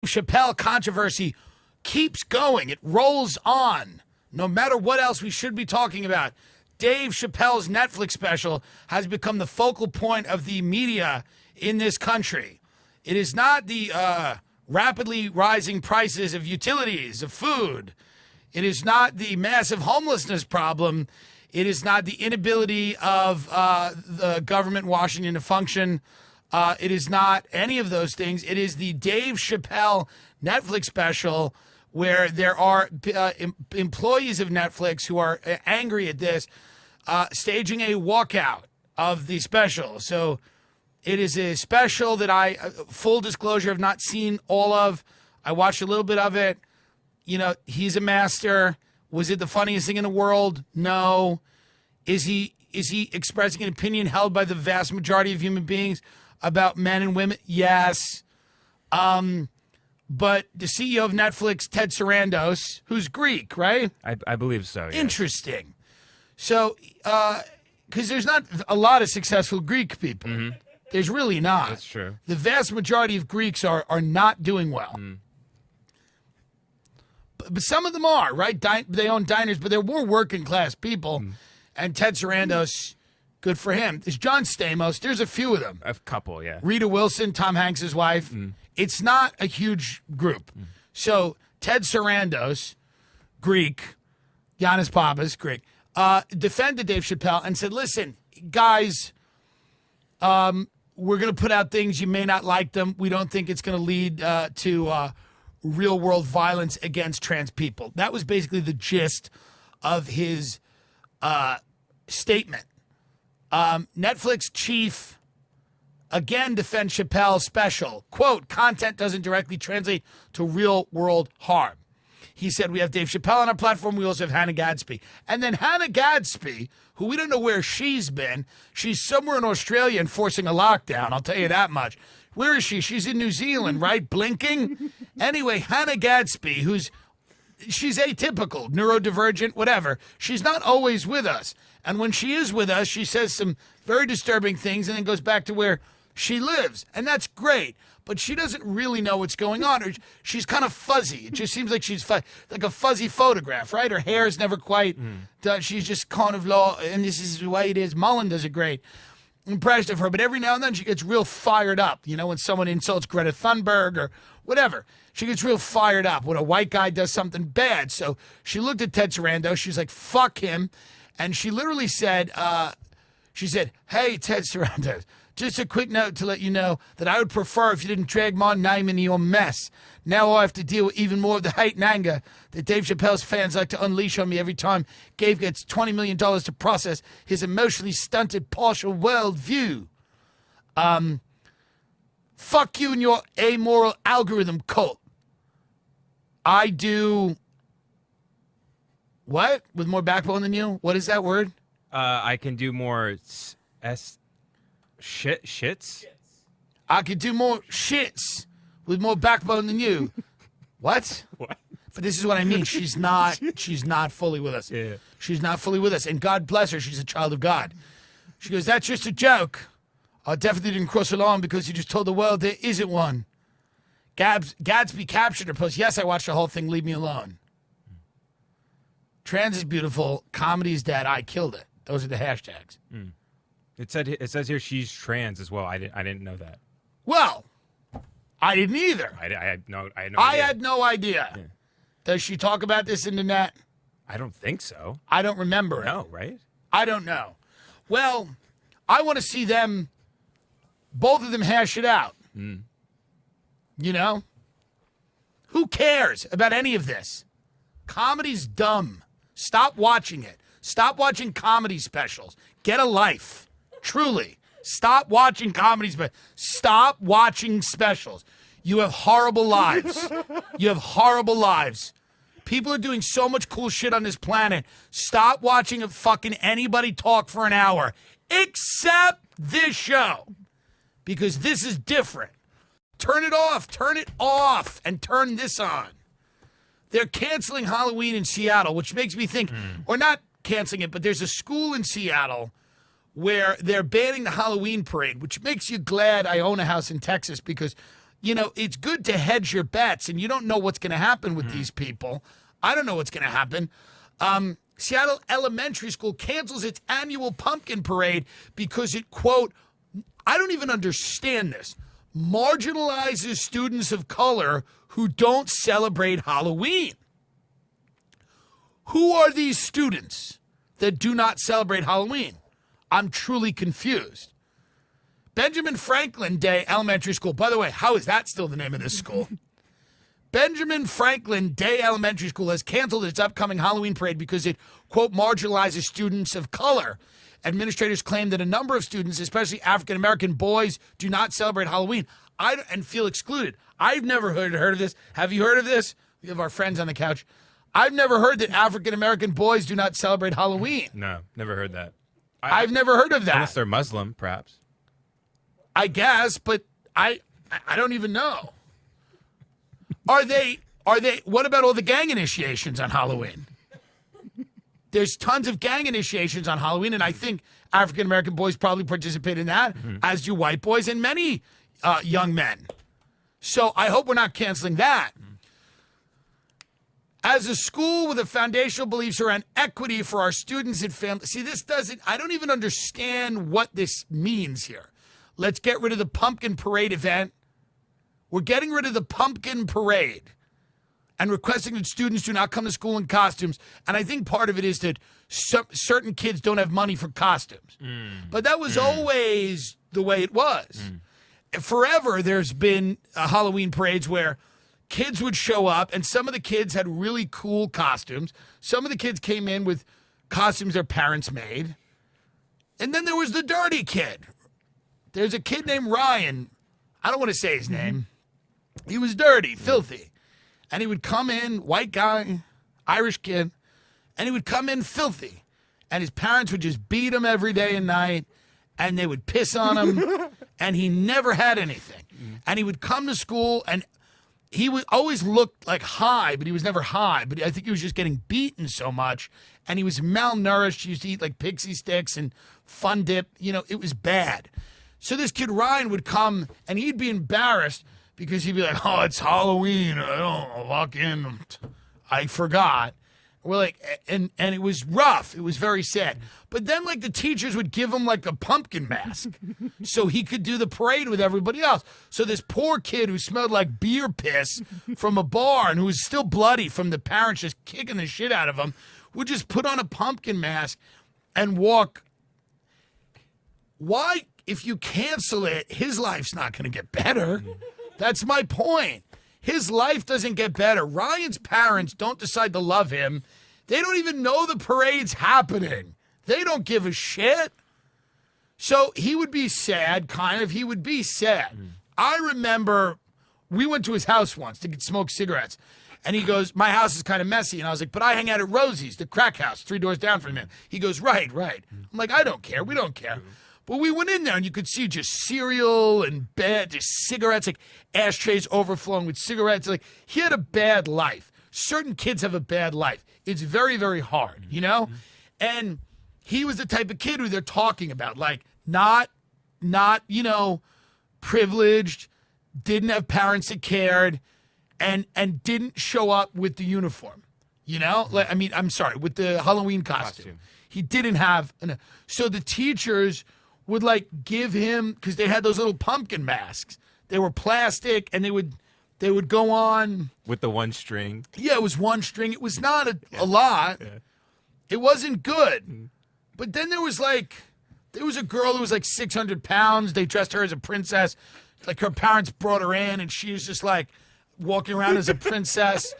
Chappelle controversy keeps going. It rolls on. No matter what else we should be talking about, Dave Chappelle's Netflix special has become the focal point of the media in this country. It is not the rapidly rising prices of utilities, of food. It is not the massive homelessness problem. It is not the inability of the government in Washington to function. It is not any of those things. It is the Dave Chappelle Netflix special where there are employees of Netflix who are angry at this, staging a walkout of the special. So it is a special that I, full disclosure, have not seen all of. I watched a little bit of it. You know, he's a master. Was it the funniest thing in the world? No. Is he expressing an opinion held by the vast majority of human beings about men and women? Yes. But the CEO of Netflix, Ted Sarandos, who's Greek, right? I believe so, yes. Interesting. So, because there's not a lot of successful Greek people. Mm-hmm. There's really not. That's true. The vast majority of Greeks are not doing well. Mm. But some of them are, right? They own diners, but they're more working class people. Mm. And Ted Sarandos, good for him. There's John Stamos. There's a few of them. A couple, yeah. Rita Wilson, Tom Hanks' wife. Mm. It's not a huge group. Mm. So Ted Sarandos, Greek, Giannis Papas, Greek, defended Dave Chappelle and said, listen, guys, we're going to put out things. You may not like them. We don't think it's going to lead to real-world violence against trans people. That was basically the gist of his statement. Netflix chief again defends Chappelle's special. Quote, content doesn't directly translate to real-world harm. He said, we have Dave Chappelle on our platform. We also have Hannah Gadsby. And then Hannah Gadsby, who we don't know where she's been, she's somewhere in Australia enforcing a lockdown. I'll tell you that much. Where is she? She's in New Zealand, right? Blinking? Anyway, Hannah Gadsby, she's atypical, neurodivergent, whatever. She's not always with us. And when she is with us, she says some very disturbing things and then goes back to where she lives. And that's great. But she doesn't really know what's going on. Or she's kind of fuzzy. It just seems like she's like a fuzzy photograph, right? Her hair is never quite done. She's just kind of low, and this is the way it is. Mullen does a great impression of her. But every now and then she gets real fired up. You know, when someone insults Greta Thunberg or whatever. She gets real fired up when a white guy does something bad. So she looked at Ted Sarandos. She's like, fuck him. And she literally said, hey, Ted Sarandos, just a quick note to let you know that I would prefer if you didn't drag my name into your mess. Now I have to deal with even more of the hate and anger that Dave Chappelle's fans like to unleash on me every time Dave gets $20 million to process his emotionally stunted partial worldview. Fuck you and your amoral algorithm cult. I do... What? With more backbone than you? What is that word? I can do more shits? I could do more shits with more backbone than you. What? What? But this is what I mean. She's not fully with us. Yeah. She's not fully with us. And God bless her. She's a child of God. She goes, that's just a joke. I definitely didn't cross the line because you just told the world there isn't one. Gadsby captured her post. Yes, I watched the whole thing. Leave me alone. Trans is beautiful. Comedy is dead. I killed it. Those are the hashtags. Mm. It says here she's trans as well. I didn't know that. Well, I didn't either. I had no idea. I had no idea. Yeah. Does she talk about this in the net? I don't think so. I don't remember it. No, right? I don't know. Well, I want to see them, both of them, hash it out. Mm. You know? Who cares about any of this? Comedy's dumb. Stop watching it. Stop watching comedy specials. Get a life. Truly. Stop watching comedy specials. Stop watching specials. You have horrible lives. You have horrible lives. People are doing so much cool shit on this planet. Stop watching a fucking anybody talk for an hour. Except this show. Because this is different. Turn it off. Turn it off. And turn this on. They're canceling Halloween in Seattle, which makes me think, or not canceling it, but there's a school in Seattle where they're banning the Halloween parade, which makes you glad I own a house in Texas because it's good to hedge your bets, and you don't know what's going to happen with these people. I don't know what's going to happen. Seattle Elementary School cancels its annual pumpkin parade because it, quote, I don't even understand this, marginalizes students of color who don't celebrate Halloween. Who are these students that do not celebrate Halloween? I'm truly confused. Benjamin Franklin Day Elementary School. By the way, how is that still the name of this school? Benjamin Franklin Day Elementary School has canceled its upcoming Halloween parade because it, quote, marginalizes students of color. Administrators claim that a number of students, especially African-American boys, do not celebrate Halloween and feel excluded. I've never heard of this. Have you heard of this? We have our friends on the couch. I've never heard that African-American boys do not celebrate Halloween. No, never heard that. I've never heard of that. Unless they're Muslim, perhaps. I guess, but I don't even know. Are they, what about all the gang initiations on Halloween? There's tons of gang initiations on Halloween, and I think African-American boys probably participate in that, as do white boys and many young men. So I hope we're not canceling that. As a school with a foundational beliefs around equity for our students and families. See, I don't even understand what this means here. Let's get rid of the pumpkin parade event. We're getting rid of the pumpkin parade and requesting that students do not come to school in costumes. And I think part of it is that certain kids don't have money for costumes. But that was always the way it was. Forever, there's been Halloween parades where kids would show up, and some of the kids had really cool costumes. Some of the kids came in with costumes their parents made. And then there was the dirty kid. There's a kid named Ryan. I don't want to say his name. He was dirty, filthy. And he would come in, white guy, Irish kid, and he would come in filthy. And his parents would just beat him every day and night, and they would piss on him, and he never had anything. And he would come to school, and he would always look like high, but he was never high. But I think he was just getting beaten so much, and he was malnourished. He used to eat like pixie sticks and Fun Dip. It was bad. So this kid Ryan would come, and he'd be embarrassed because he'd be like, oh, it's Halloween. I don't walk in. I forgot. We're like, and it was rough. It was very sad. But then, like, the teachers would give him, like, a pumpkin mask so he could do the parade with everybody else. So this poor kid who smelled like beer piss from a bar and who was still bloody from the parents just kicking the shit out of him would just put on a pumpkin mask and walk. Why, if you cancel it, his life's not going to get better. That's my point. His life doesn't get better. Ryan's parents don't decide to love him. They don't even know the parade's happening. They don't give a shit. So he would be sad, kind of. He would be sad. I remember we went to his house once to smoke cigarettes. And he goes, my house is kind of messy. And I was like, but I hang out at Rosie's, the crack house, 3 doors down from him. He goes, right. I'm like, I don't care. We don't care. But we went in there, and you could see just cereal and just cigarettes, like ashtrays overflowing with cigarettes. Like, he had a bad life. Certain kids have a bad life. It's very, very hard, And he was the type of kid who they're talking about, like, not privileged, didn't have parents that cared, and didn't show up with the uniform, Like, I'm sorry, with the Halloween costume. He didn't have so the teachers would like give him, because they had those little pumpkin masks. They were plastic, and they would go on with the one string. Yeah, it was one string. It was not a lot. Yeah. It wasn't good. But then there was a girl who was like 600 pounds. They dressed her as a princess. Like, her parents brought her in, and she was just like walking around as a princess.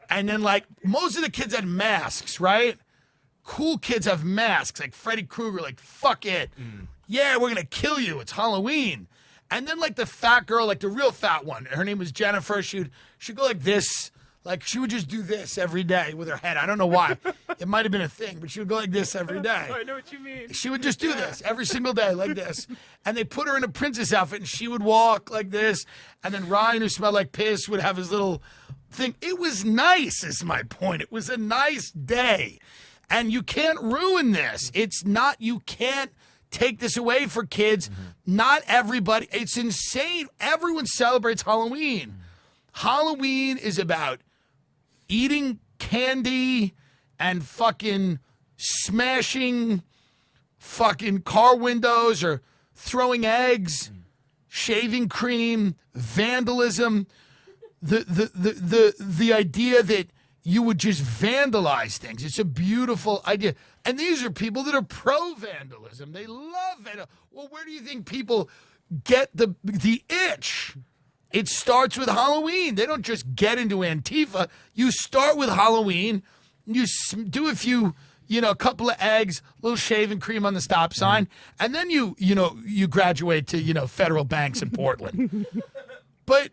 And then, like, most of the kids had masks, right? Cool kids have masks, like Freddy Krueger, like, fuck it. Yeah, we're going to kill you. It's Halloween. And then, like, the fat girl, like the real fat one, her name was Jennifer. She'd go like this. Like, she would just do this every day with her head. I don't know why. It might have been a thing, but she would go like this every day. I know what you mean. She would just do this every single day, like this. And they put her in a princess outfit, and she would walk like this. And then Ryan, who smelled like piss, would have his little thing. It was nice, is my point. It was a nice day. And you can't ruin this. You can't take this away for kids. Not everybody. It's insane. Everyone celebrates Halloween. Halloween is about eating candy and fucking smashing fucking car windows or throwing eggs, shaving cream, vandalism. The idea that you would just vandalize things. It's a beautiful idea. And these are people that are pro-vandalism. They love vandalism. Well, where do you think people get the itch? It starts with Halloween. They don't just get into Antifa. You start with Halloween. You do a couple of eggs, a little shaving cream on the stop sign, and then you graduate to, federal banks in Portland. But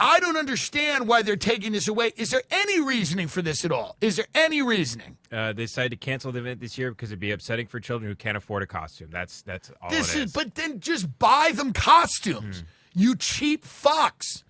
I don't understand why they're taking this away. Is there any reasoning for this at all? Is there any reasoning? They decided to cancel the event this year because it'd be upsetting for children who can't afford a costume. That's all it is. But then just buy them costumes. You cheap fucks.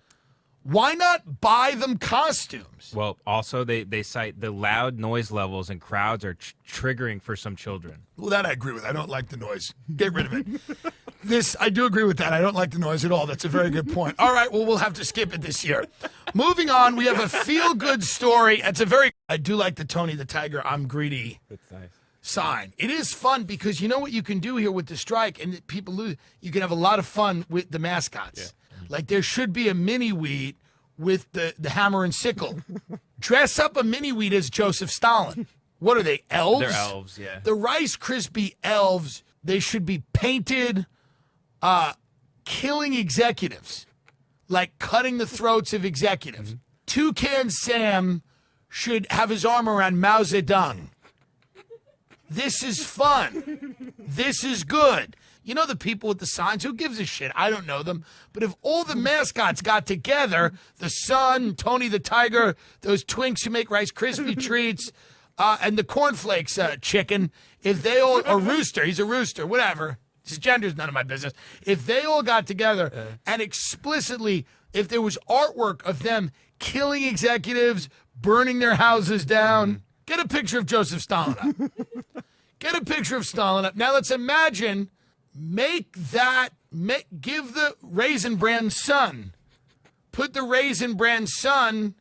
Why not buy them costumes? Well, also they cite the loud noise levels and crowds are triggering for some children. Well, that I agree with. I don't like the noise. Get rid of it. I do agree with that. I don't like the noise at all. That's a very good point. All right, well, we'll have to skip it this year. Moving on, we have a feel-good story. I do like the Tony the Tiger, I'm greedy. That's nice. Sign. It is fun because you know what you can do here with the strike and people lose. You can have a lot of fun with the mascots. Yeah. Like there should be a mini wheat with the hammer and sickle. Dress up a mini wheat as Joseph Stalin. What are they, elves? They're elves, yeah. The Rice Krispie elves, they should be painted killing executives, like cutting the throats of executives. Toucan Sam should have his arm around Mao Zedong. This is fun. This is good. You know the people with the signs? Who gives a shit? I don't know them. But if all the mascots got together, the Sun, Tony the Tiger, those twinks who make Rice Krispie treats, and the cornflakes chicken, if they all, or rooster, he's a rooster, whatever. His gender's none of my business. If they all got together and explicitly, if there was artwork of them killing executives, burning their houses down, get a picture of Joseph Stalin up. Get a picture of Stalin up. Now let's imagine, give the Raisin Bran Sun. Put the Raisin Bran Sun